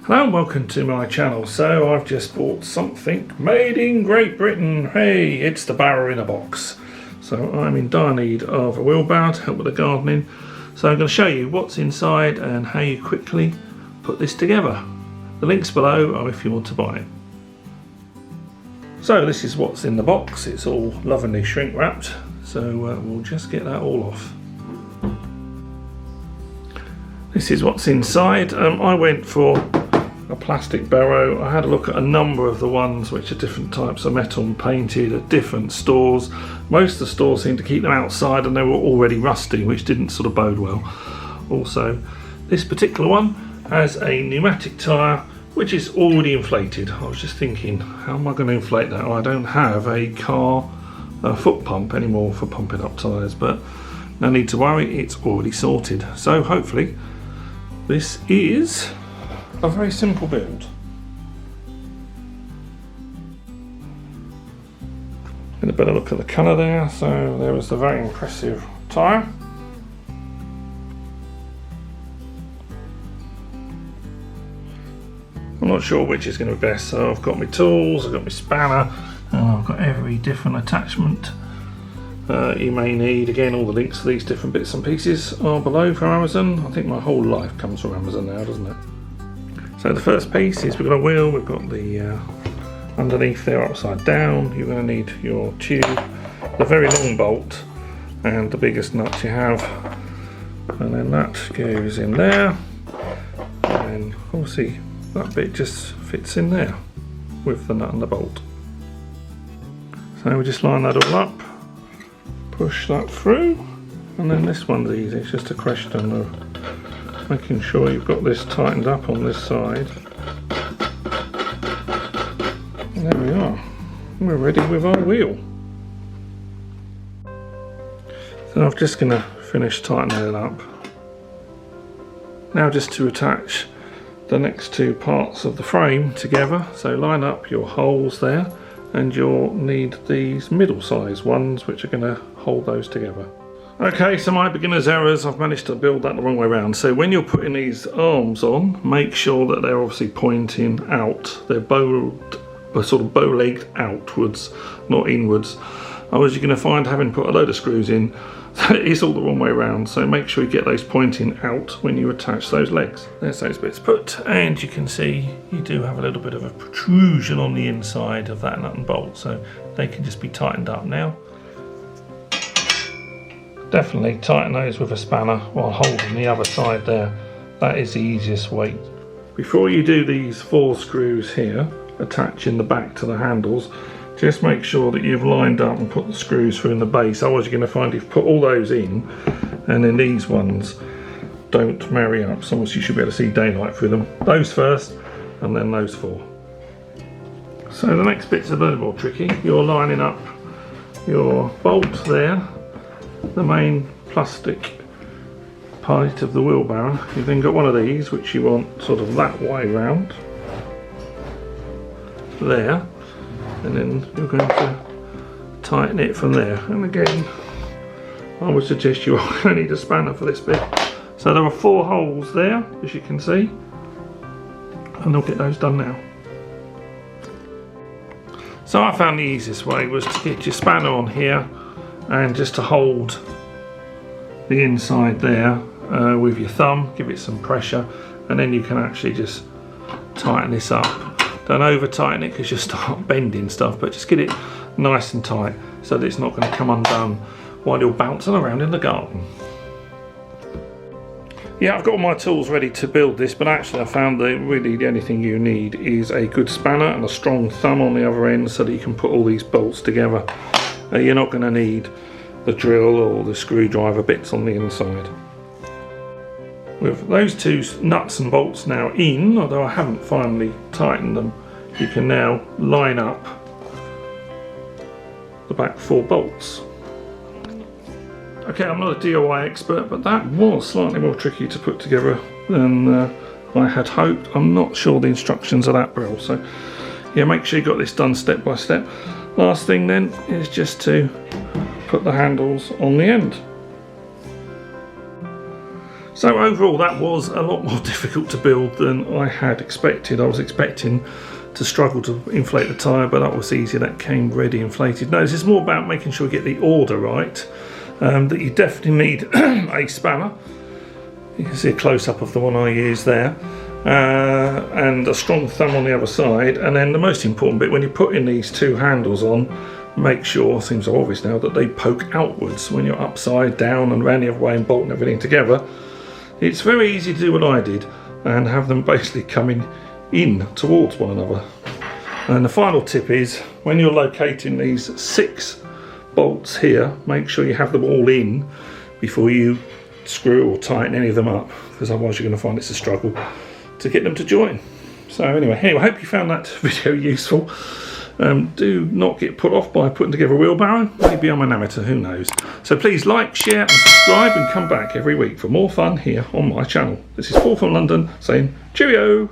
Hello and welcome to my channel. So I've just bought something made in Great Britain. Hey, it's the barrow in a box. So I'm in dire need of a wheelbarrow to help with the gardening. So I'm going to show you what's inside and how you quickly put this together. The links below are if you want to buy it. So this is what's in the box. It's all lovingly shrink wrapped. So we'll just get that all off. This is what's inside. I went for a plastic barrow. I had a look at a number of the ones which are different types of metal and painted at different stores. Most of the stores seem to keep them outside and they were already rusty, which didn't sort of bode well. Also, this particular one has a pneumatic tyre which is already inflated. I was just thinking, how am I going to inflate that? I don't have a car foot pump anymore for pumping up tyres, but no need to worry, it's already sorted. So hopefully this is a very simple build. Get a better look at the colour there. So there was the very impressive tyre. I'm not sure which is going to be best, so I've got my tools, I've got my spanner, and I've got every different attachment you may need. Again, all the links to these different bits and pieces are below from Amazon. I think my whole life comes from Amazon now, doesn't it? So the first piece is we've got a wheel, we've got the underneath there upside down. You're going to need your tube, the very long bolt and the biggest nut you have, and then that goes in there, and obviously that bit just fits in there with the nut and the bolt. So we just line that all up, push that through, and then this one's easy. It's just a question of making sure you've got this tightened up on this side. And there we are. We're ready with our wheel. So I'm just going to finish tightening it up. Now just to attach the next two parts of the frame together. So line up your holes there, and you'll need these middle size ones which are going to hold those together. Okay, so my beginner's errors, I've managed to build that the wrong way around. So when you're putting these arms on, make sure that they're obviously pointing out. They're sort of bow-legged outwards, not inwards. Otherwise you're going to find, having put a load of screws in, that it's all the wrong way around. So make sure you get those pointing out when you attach those legs. There's those bits put, and you can see you do have a little bit of a protrusion on the inside of that nut and bolt, so they can just be tightened up now. Definitely tighten those with a spanner while holding the other side there. That is the easiest way. Before you do these 4 screws here, attaching the back to the handles, just make sure that you've lined up and put the screws through in the base. Otherwise you're going to find you've put all those in and then these ones don't marry up. So you should be able to see daylight through them. Those first and then those 4. So the next bit's a little more tricky. You're lining up your bolt there, the main plastic part of the wheelbarrow. You've then got one of these which you want sort of that way round there, and then you're going to tighten it from there. And again, I would suggest you are going to need a spanner for this bit. So there are 4 holes there, as you can see, and I'll get those done now. So I found the easiest way was to get your spanner on here and just to hold the inside there with your thumb, give it some pressure, and then you can actually just tighten this up. Don't over tighten it because you'll start bending stuff, but just get it nice and tight so that it's not going to come undone while you're bouncing around in the garden. Yeah, I've got all my tools ready to build this, but actually I found that really the only thing you need is a good spanner and a strong thumb on the other end so that you can put all these bolts together. You're not going to need the drill or the screwdriver bits on the inside. With those 2 nuts and bolts now in, although I haven't finally tightened them, you can now line up the back 4 bolts. Okay, I'm not a DIY expert, but that was slightly more tricky to put together than I had hoped. I'm not sure the instructions are that well, so yeah, make sure you got this done step by step. Last thing then is just to put the handles on the end. So overall that was a lot more difficult to build than I had expected. I was expecting to struggle to inflate the tyre, but that was easier. That came ready inflated. No, this is more about making sure you get the order right, that you definitely need a spanner. You can see a close-up of the one I used there, and a strong thumb on the other side. And then the most important bit, when you're putting these two handles on, make sure, seems so obvious now, that they poke outwards. When you're upside down and round the other way and bolting everything together, it's very easy to do what I did and have them basically coming in towards one another. And the final tip is, when you're locating these 6 bolts here, make sure you have them all in before you screw or tighten any of them up, because otherwise you're going to find it's a struggle to get them to join. So anyway, I hope you found that video useful. Do not get put off by putting together a wheelbarrow. Maybe I'm an amateur, who knows. So please like, share and subscribe, and come back every week for more fun here on my channel. This is Paul from London saying cheerio.